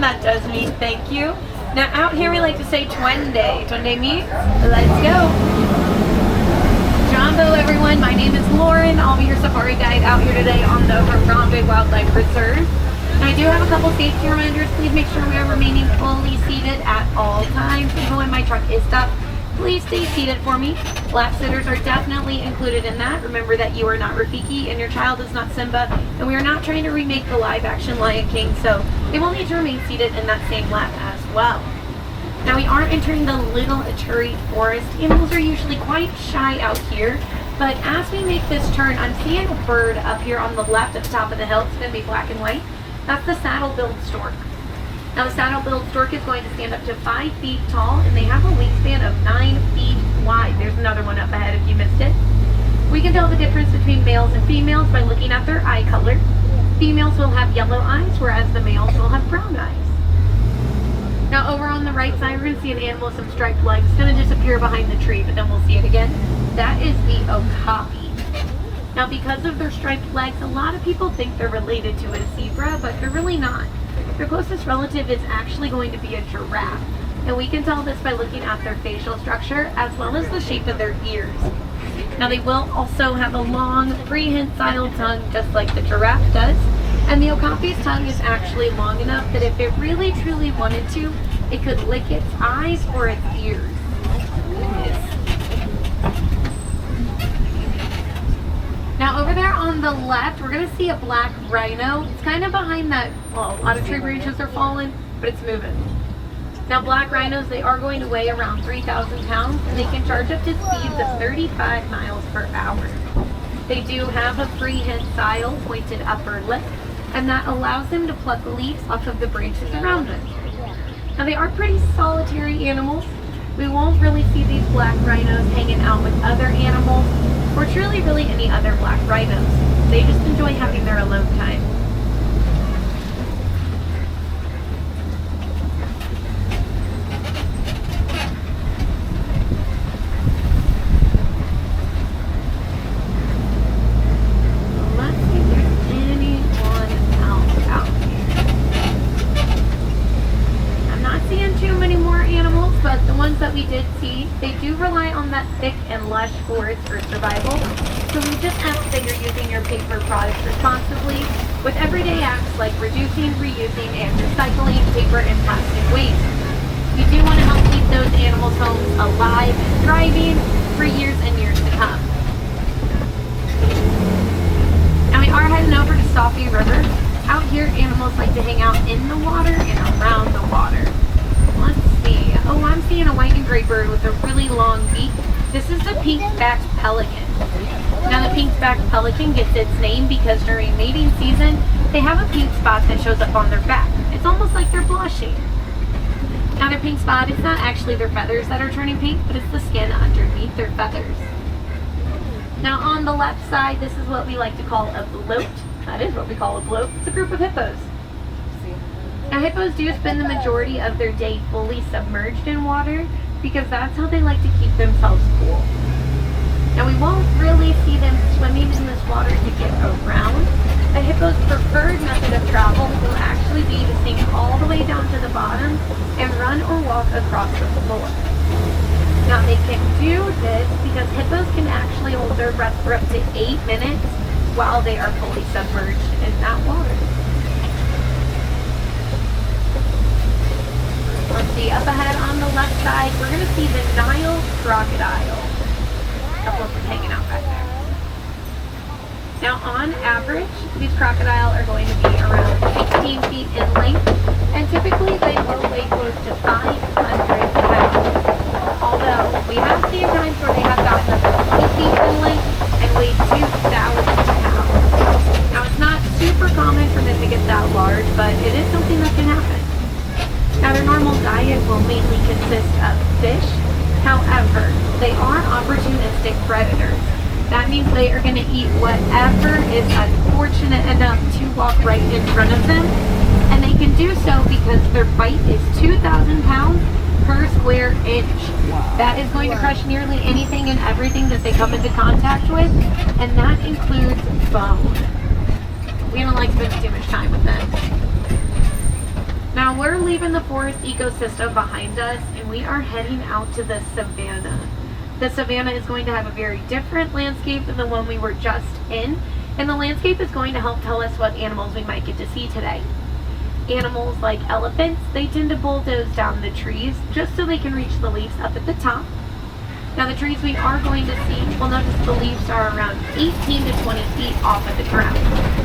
That does mean thank you. Now out here we like to say twende. Twende means let's go. Jumbo everyone, my name is Lauren. I'll be your safari guide out here today on the Grande Wildlife Reserve. And I do have a couple safety reminders. Please make sure we are remaining fully seated at all times. Even when my truck is stopped, please stay seated for me. Lap sitters are definitely included in that. Remember that you are not Rafiki and your child is not Simba, and we are not trying to remake the live action Lion King, so they will need to remain seated in that same lap as well. Now we are entering the Little Aturi Forest. Animals are usually quite shy out here, but as we make this turn, I'm seeing a bird up here on the left at the top of the hill. It's going to be black and white. That's the saddle-billed stork. Now the saddle-billed stork is going to stand up to 5 feet tall, and they have a wingspan of 9 feet wide. There's another one up ahead if you missed it. We can tell the difference between males and females by looking at their eye color. Females will have yellow eyes, whereas the males will have brown eyes. Now over on the right side, we're going to see an animal with some striped legs. It's going to disappear behind the tree, but then we'll see it again. That is the okapi. Now because of their striped legs, a lot of people think they're related to a zebra, but they're really not. Their closest relative is actually going to be a giraffe, and we can tell this by looking at their facial structure as well as the shape of their ears. Now they will also have a long prehensile tongue just like the giraffe does, and the okapi's tongue is actually long enough that if it really truly wanted to, it could lick its eyes or its ears. Now over there on the left, we're going to see a black rhino. It's kind of behind that, well, a lot of tree branches are falling, but it's moving. Now black rhinos, they are going to weigh around 3,000 pounds, and they can charge up to speeds of 35 miles per hour. They do have a prehensile pointed upper lip, and that allows them to pluck leaves off of the branches around them. Now they are pretty solitary animals. We won't really see these black rhinos hanging out with other animals, or truly really any other black rhinos. They just enjoy having their alone time. Let's see if there's anyone else out here. I'm not seeing too many more animals, but the ones that we did see, they do rely on that thick and lush forest for survival. So we just ask that you're using your paper products responsibly with everyday acts like reducing, reusing, and recycling paper and plastic waste. We do want to help keep those animals' homes alive and thriving for years and years to come. Now we are heading over to Safi River. Out here, animals like to hang out in the water and around the water. Let's see. Oh, I'm seeing a white and gray bird with a really long beak. This is the pink-backed pelican. Now the pink-backed pelican gets its name because during mating season, they have a pink spot that shows up on their back. It's almost like they're blushing. Now their pink spot, it's not actually their feathers that are turning pink, but it's the skin underneath their feathers. Now on the left side, this is what we like to call a bloat. That is what we call a bloat. It's a group of hippos. Now hippos do spend the majority of their day fully submerged in water because that's how they like to keep themselves cool. Now we won't really see them swimming in this water to get around. A hippo's preferred method of travel will actually be to sink all the way down to the bottom and run or walk across the floor. Now they can do this because hippos can actually hold their breath for up to 8 minutes while they are fully submerged in that water. Let's see, up ahead on the left side, we're going to see the Nile crocodile. A couple of them hanging out back there. Now on average, these crocodile are going to be around 16 feet in length, and typically they will weigh close to 500 pounds. Although, we have seen times where they have gotten up to 20 feet in length and weighed 2,000 pounds. Now it's not super common for them to get that large, but it is something that can happen. Now their normal diet will mainly consist of fish. However, they are opportunistic predators. That means they are going to eat whatever is unfortunate enough to walk right in front of them. And they can do so because their bite is 2,000 pounds per square inch. That is going to crush nearly anything and everything that they come into contact with, and that includes bone. We don't like spending too much time with them. Now we're leaving the forest ecosystem behind us and we are heading out to the savanna. The savanna is going to have a very different landscape than the one we were just in, and the landscape is going to help tell us what animals we might get to see today. Animals like elephants, they tend to bulldoze down the trees just so they can reach the leaves up at the top. Now the trees we are going to see, well, notice the leaves are around 18 to 20 feet off of the ground.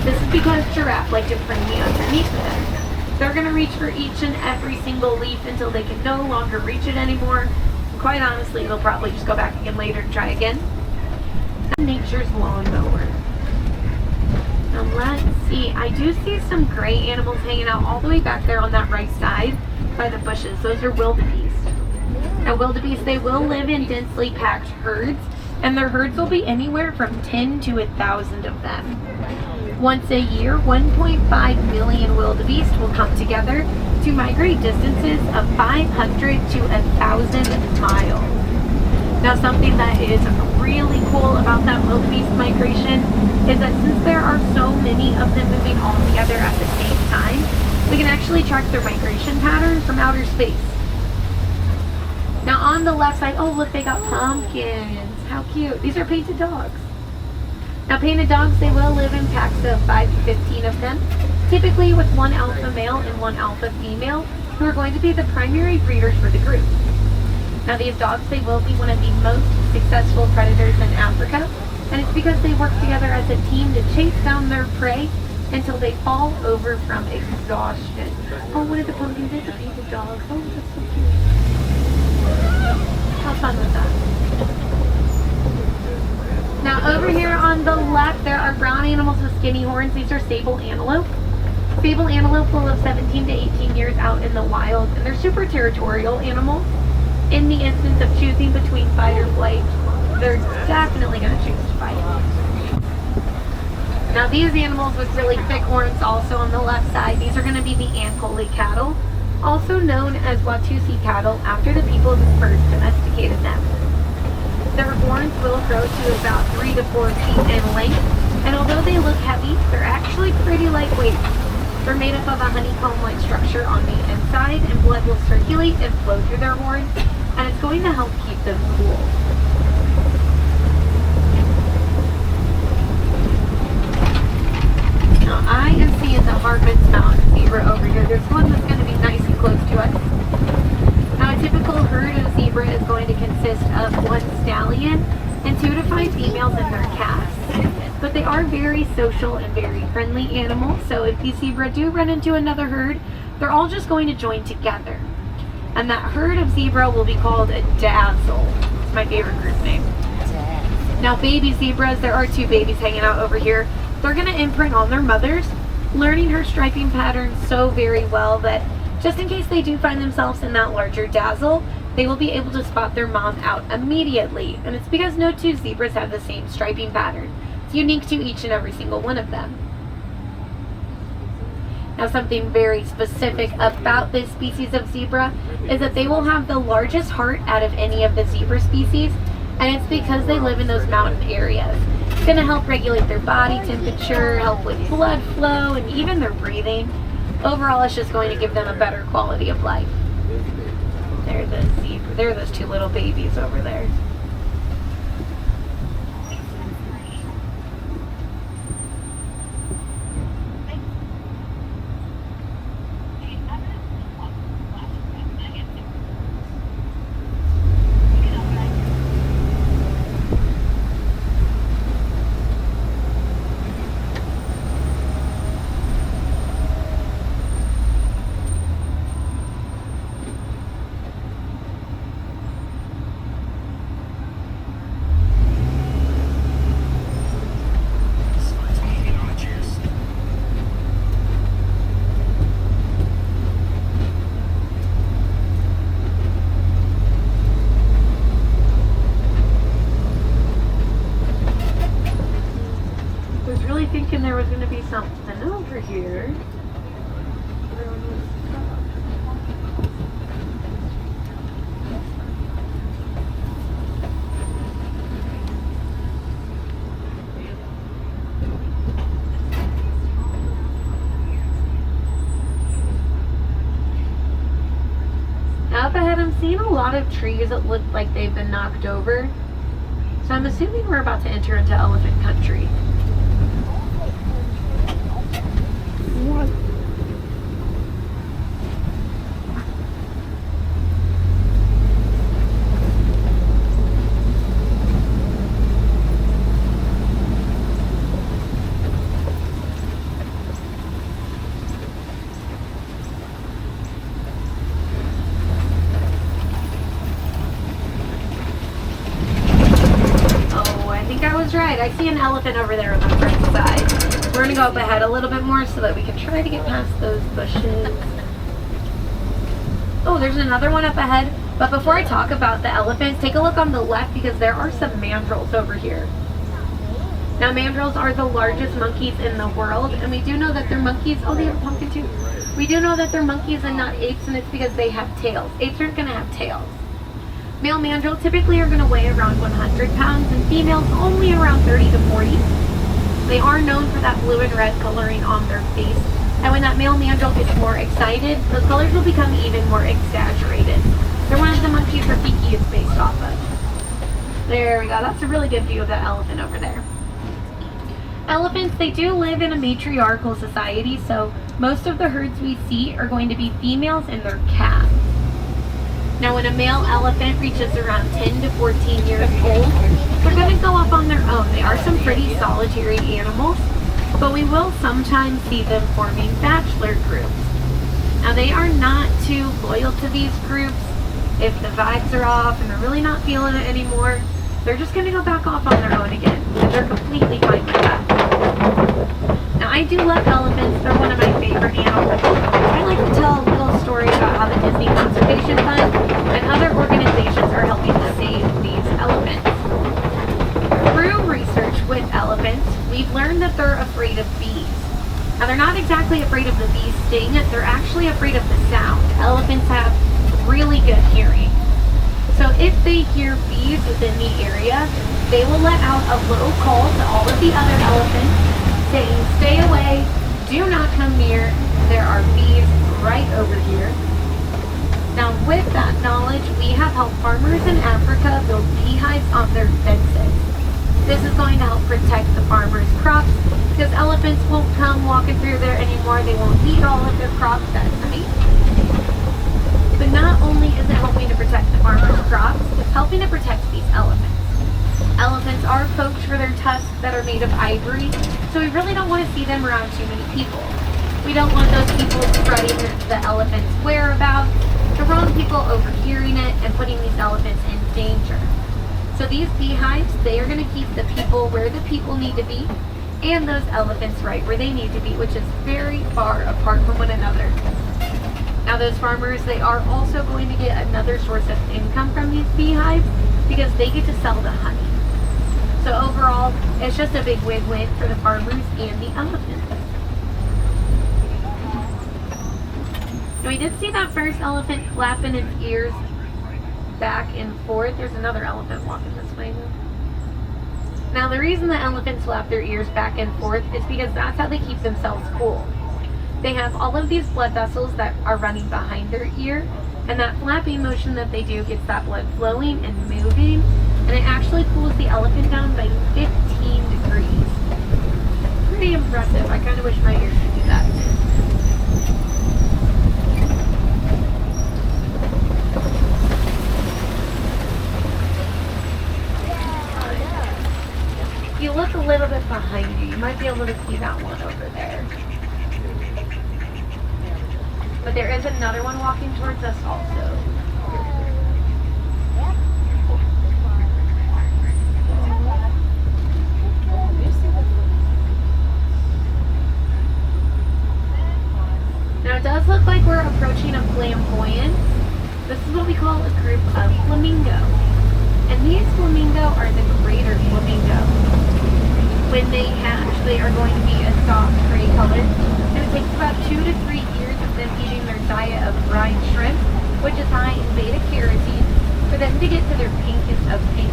This is because giraffe like to bring me underneath them. They're going to reach for each and every single leaf until they can no longer reach it anymore. And quite honestly, they'll probably just go back again later and try again. Nature's lawnmower. Now let's see, I do see some gray animals hanging out all the way back there on that right side by the bushes. Those are wildebeest. Now wildebeest, they will live in densely packed herds, and their herds will be anywhere from 10 to 1,000 of them. Once a year, 1.5 million wildebeest will come together to migrate distances of 500 to 1,000 miles. Now something that is really cool about that wildebeest migration is that since there are so many of them moving all together at the same time, we can actually track their migration pattern from outer space. Now on the left side, oh look, they got pumpkins. How cute. These are painted dogs. Now painted dogs, they will live in packs of 5 to 15 of them, typically with one alpha male and one alpha female, who are going to be the primary breeders for the group. Now these dogs, they will be one of the most successful predators in Africa, and it's because they work together as a team to chase down their prey until they fall over from exhaustion. Oh, one of the pumpkins is a painted dog. Oh, that's so cute. How fun was that? Now over here on the left, there are brown animals with skinny horns. These are sable antelope. Sable antelope will live 17 to 18 years out in the wild, and they're super territorial animals. In the instance of choosing between fight or flight, they're definitely going to choose to fight. Now these animals with really thick horns also on the left side, these are going to be the Ankole cattle, also known as Watusi cattle after the people who first domesticated them. Their horns will grow to about 3 to 4 feet in length, and although they look heavy, they're actually pretty lightweight. They're made up of a honeycomb-like structure on the inside, and blood will circulate and flow through their horns, and it's going to help keep them cool. Now I am seeing the Hartman's Mountain zebra over here. There's one that's going to be nice and close to us. Now a typical herd of zebra is going to consist of 1 stallion and 2 to 5 females and their calves. But they are very social and very friendly animals, so if these zebra do run into another herd, they're all just going to join together. And that herd of zebra will be called a dazzle. It's my favorite group name. Now baby zebras, there are 2 babies hanging out over here. They're going to imprint on their mothers, learning her striping pattern so very well that just in case they do find themselves in that larger dazzle, they will be able to spot their mom out immediately. And it's because no 2 zebras have the same striping pattern. It's unique to each and every single one of them. Now something very specific about this species of zebra is that they will have the largest heart out of any of the zebra species, and it's because they live in those mountain areas. It's going to help regulate their body temperature, help with blood flow, and even their breathing. Overall, it's just going to give them a better quality of life. There are those 2 little babies over there. Now up ahead, I'm seeing a lot of trees that look like they've been knocked over. So I'm assuming we're about to enter into elephant country. What? Right, I see an elephant over there on the right side. We're gonna go up ahead a little bit more so that we can try to get past those bushes. Oh, there's another one up ahead. But before I talk about the elephants, take a look on the left because there are some mandrills over here. Now, mandrills are the largest monkeys in the world, and we do know that they're monkeys. Oh, they have a pumpkin too. We do know that they're monkeys and not apes, and it's because they have tails. Apes aren't gonna have tails. Male mandrill typically are going to weigh around 100 pounds and females only around 30 to 40. They are known for that blue and red coloring on their face. And when that male mandrill gets more excited, the colors will become even more exaggerated. They're one of the monkeys Rafiki is based off of. There we go. That's a really good view of that elephant over there. Elephants, they do live in a matriarchal society, so most of the herds we see are going to be females and their calves. Now, when a male elephant reaches around 10 to 14 years old, they're going to go off on their own. They are some pretty solitary animals, but we will sometimes see them forming bachelor groups. Now, they are not too loyal to these groups. If the vibes are off and they're really not feeling it anymore, they're just going to go back off on their own again. And they're completely fine with that. Now, I do love elephants. They're one of my favorite animals. I like to tell a little story about how the Disney Conservation Fund and other organizations are helping to save these elephants. Through research with elephants, we've learned that they're afraid of bees. Now, they're not exactly afraid of the bee's sting. They're actually afraid of the sound. Elephants have really good hearing. So if they hear bees within the area, they will let out a little call to all of the other elephants saying, "Stay away, do not come near, there are bees right over here." Now, with that knowledge, we have helped farmers in Africa build beehives on their fences. This is going to help protect the farmers' crops because elephants won't come walking through there anymore. They won't eat all of their crops. That's amazing. But not only is it helping to protect the farmers' crops, it's helping to protect these elephants. Elephants are poached for their tusks that are made of ivory, so we really don't want to see them around too many people. We don't want those people spreading the elephants' whereabouts, the wrong people overhearing it and putting these elephants in danger. So these beehives, they are going to keep the people where the people need to be and those elephants right where they need to be, which is very far apart from one another. Now, those farmers, they are also going to get another source of income from these beehives because they get to sell the honey. So overall, it's just a big win-win for the farmers and the elephants. Now, we did see that first elephant flapping its ears back and forth. There's another elephant walking this way. Now, the reason the elephants flap their ears back and forth is because that's how they keep themselves cool. They have all of these blood vessels that are running behind their ear, and that flapping motion that they do gets that blood flowing and moving, and it actually cools the elephant down by 15 degrees. Pretty impressive. I kind of wish my ears could do that. If you look a little bit behind you, you might be able to see that one over there. But there is another one walking towards us also. Now, it does look like we're approaching a flamboyant. This is what we call a group of flamingo. And these flamingo are the greater flamingo. When they hatch, they are going to be a soft gray color. And it takes about 2 to 3 years of them eating their diet of brine shrimp, which is high in beta-carotene, for them to get to their pinkest of pink.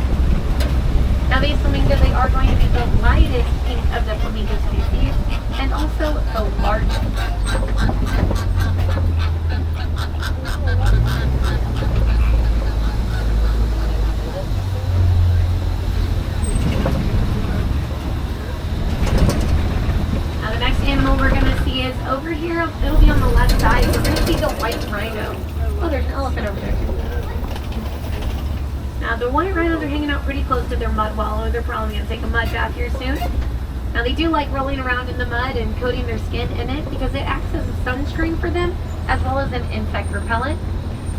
Now, these flamingo, they are going to be the lightest pink of the flamingo species, and also the largest. white rhino. Oh, there's an elephant over there too. Now the white rhinos are hanging out pretty close to their mud wallow. They're probably going to take a mud bath here soon. Now they do like rolling around in the mud and coating their skin in it because it acts as a sunscreen for them as well as an insect repellent.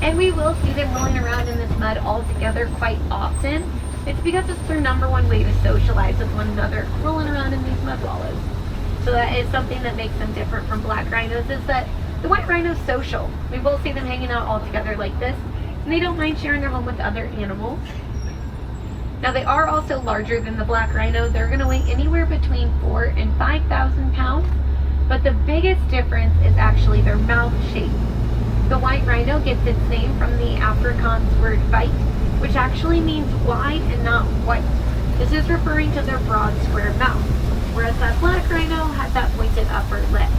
And we will see them rolling around in this mud all together quite often. It's because it's their #1 way to socialize with one another, rolling around in these mud wallows. So that is something that makes them different from black rhinos, is that the white rhino's social. We will see them hanging out all together like this, and they don't mind sharing their home with other animals. Now they are also larger than the black rhino. They're going to weigh anywhere between 4,000 and 5,000 pounds, but the biggest difference is actually their mouth shape. The white rhino gets its name from the Afrikaans word white, which actually means wide and not white. This is referring to their broad square mouth, whereas that black rhino had that pointed upper lip.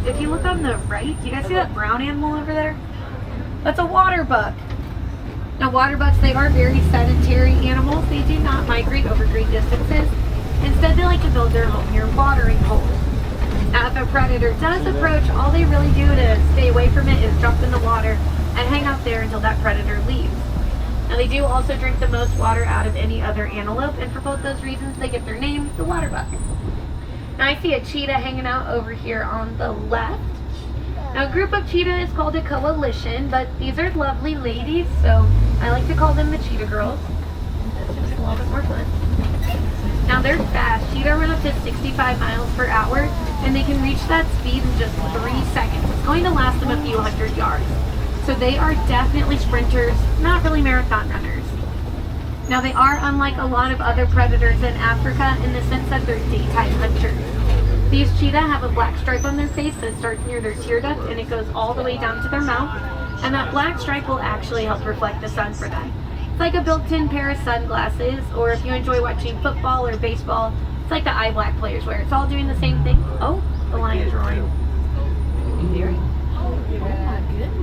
If you look on the right, do you guys see that brown animal over there? That's a waterbuck. Now waterbucks, they are very sedentary animals. They do not migrate over great distances. Instead, they like to build their home near watering holes. Now if a predator does approach, all they really do to stay away from it is jump in the water and hang out there until that predator leaves. Now they do also drink the most water out of any other antelope, and for both those reasons they get their name, the waterbuck. Now I see a cheetah hanging out over here on the left. Now a group of cheetah is called a coalition, but these are lovely ladies, so I like to call them the cheetah girls. It's just a little bit more fun. Now they're fast. Cheetah run up to 65 miles per hour, and they can reach that speed in just 3 seconds. It's going to last them a few hundred yards. So they are definitely sprinters, not really marathon runners. Now they are unlike a lot of other predators in Africa in the sense that they're daytime hunters. These cheetah have a black stripe on their face that starts near their tear duct and it goes all the way down to their mouth, and that black stripe will actually help reflect the sun for them. It's like a built-in pair of sunglasses, or if you enjoy watching football or baseball, it's like the eye black players wear. It's all doing the same thing. Oh, the lion's roaring. Can you hear it? Oh my goodness.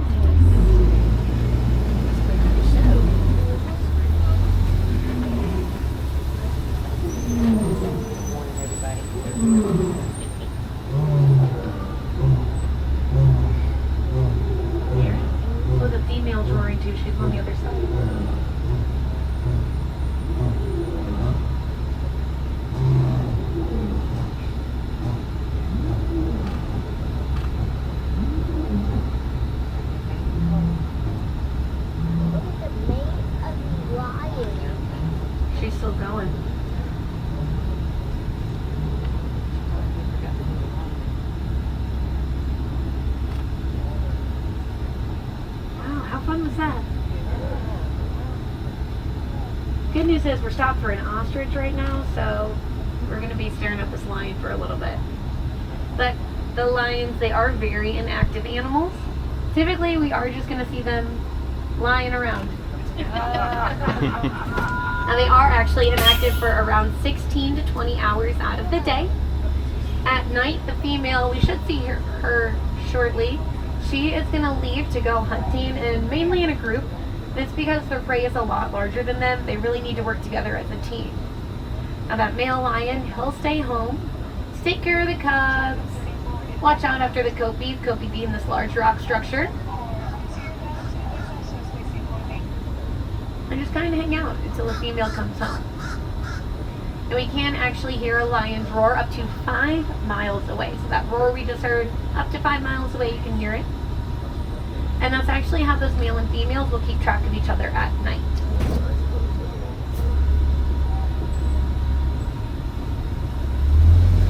Oh, the female's roaring too. She's on the other side. She's still going. How fun was that? Good news is we're stopped for an ostrich right now, so we're going to be staring at this lion for a little bit. But the lions, they are very inactive animals. Typically, we are just going to see them lying around. Now, they are actually inactive for around 16 to 20 hours out of the day. At night, the female, we should see her shortly. She is going to leave to go hunting, and mainly in a group. This because their prey is a lot larger than them. They really need to work together as a team. Now that male lion, he'll stay home, take care of the cubs, watch out after the kopie being this large rock structure, and just kind of hang out until the female comes home. And we can actually hear a lion's roar up to 5 miles away. So that roar we just heard, up to 5 miles away, you can hear it. And that's actually how those male and females will keep track of each other at night.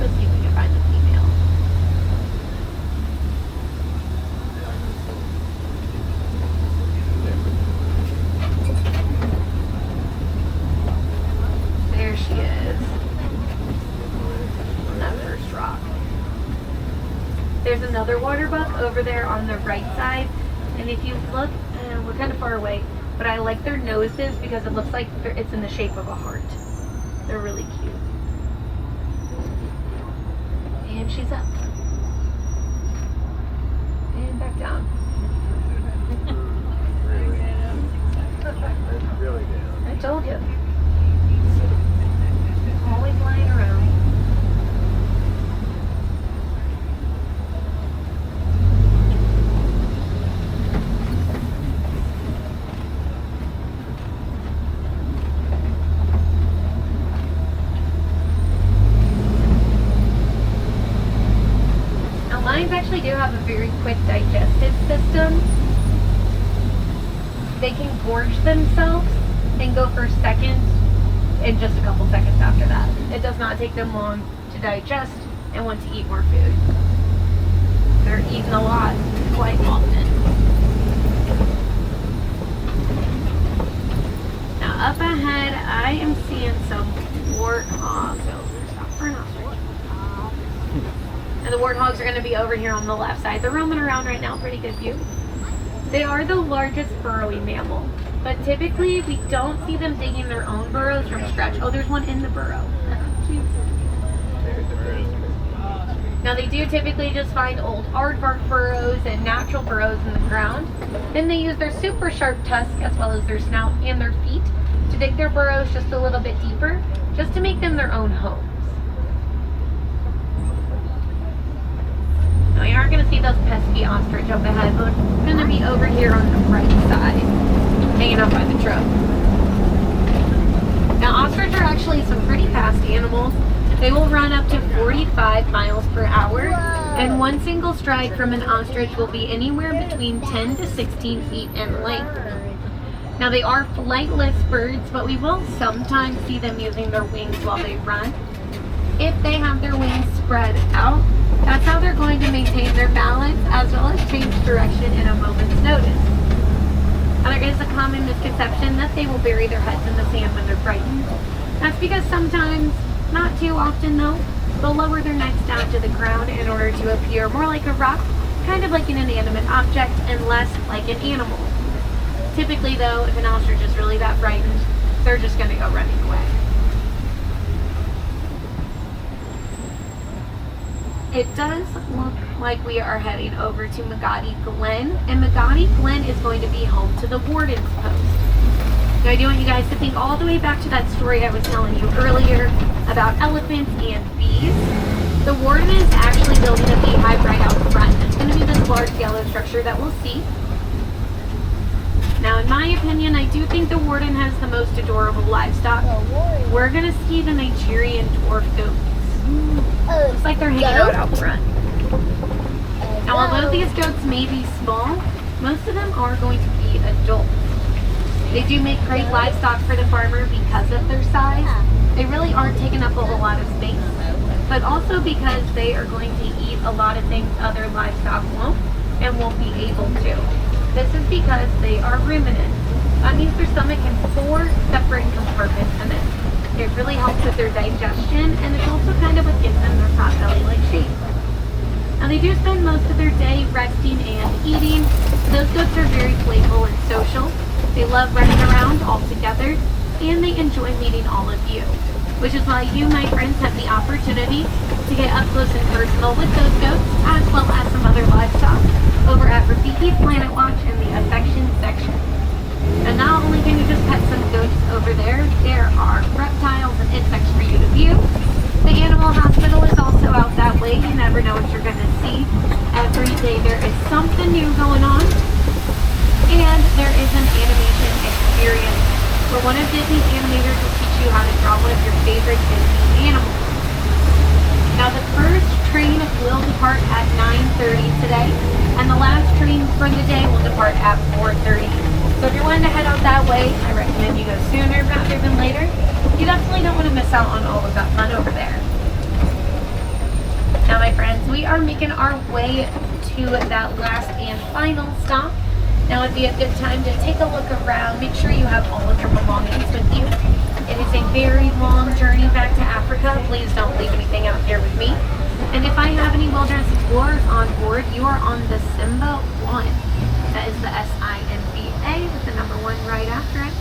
Let's see if we can find the female. There she is. On that first rock. There's another waterbuck over there on the right side. And if you look, we're kind of far away, but I like their noses because it looks like it's in the shape of a heart. They're They're really cute. And she's up. And back down. I told you. Always lying around. Now lions actually do have a very quick digestive system. They can gorge themselves and go for seconds in just a couple seconds after that. It does not take them long to digest and want to eat more food. They're eating a lot quite often. Now up ahead, I am seeing some warthogs. Stop for an ostrich. And the warthogs are going to be over here on the left side. They're roaming around right now, pretty good view. They are the largest burrowing mammal, but typically we don't see them digging their own burrows from scratch. Oh, there's one in the burrow. Now they do typically just find old aardvark burrows and natural burrows in the ground. Then they use their super sharp tusk as well as their snout and their feet to dig their burrows just a little bit deeper, just to make them their own homes. Now you aren't going to see those pesky ostrich up ahead, but we're going to be over here on the right side, hanging out by the truck. Now ostrich are actually some pretty fast animals. They will run up to 45 miles per hour, and one single stride from an ostrich will be anywhere between 10 to 16 feet in length. Now they are flightless birds, but we will sometimes see them using their wings while they run. If they have their wings spread out, that's how they're going to maintain their balance as well as change direction in a moment's notice. Now there is a common misconception that they will bury their heads in the sand when they're frightened. That's because sometimes, not too often though, they'll lower their necks down to the ground in order to appear more like a rock, kind of like an inanimate object, and less like an animal. Typically though, if an ostrich is really that frightened, they're just going to go running away. It does look like we are heading over to Magadi Glen, and Magadi Glen is going to be home to the Warden's post. Now I do want you guys to think all the way back to that story I was telling you earlier about elephants and bees. The Warden is actually building a beehive right out front. It's going to be this large yellow structure that we'll see. Now in my opinion, I do think the Warden has the most adorable livestock. We're going to see the Nigerian dwarf goats. Looks like they're hanging out front. Now although these goats may be small, most of them are going to be adults. They do make great livestock for the farmer because of their size. They really aren't taking up a whole lot of space, but also because they are going to eat a lot of things other livestock won't and won't be able to. This is because they are ruminants. That means their stomach has 4 separate compartments in it. It really helps with their digestion, and it's also kind of what gives them their pot belly-like shape. Now they do spend most of their day resting and eating. Those goats are very playful and social. They love running around all together, and they enjoy meeting all of you. Which is why you, my friends, have the opportunity to get up close and personal with those goats, as well as some other livestock, over at Rafiki Planet Watch in the affection section. And not only can you just pet some goats over there are reptiles and insects for you to view. The animal hospital is also out that way. You never know what you're going to see. Every day there is something new going on. And there is an animation experience where one of Disney's animators will teach you how to draw one of your favorite Disney animals. Now the first train will depart at 9:30 today, and the last train for the day will depart at 4:30. So if you're wanting to head out that way, I recommend you go sooner rather than later. You definitely don't want to miss out on all of that fun over there. Now my friends, we are making our way to that last and final stop. Now would be a good time to take a look around, make sure you have all of your belongings with you. It is a very long journey back to Africa. Please don't leave anything out here with me. And if I have any wilderness explorers on board, you are on the Simba 1. That is the SINBA with the number 1 right after it.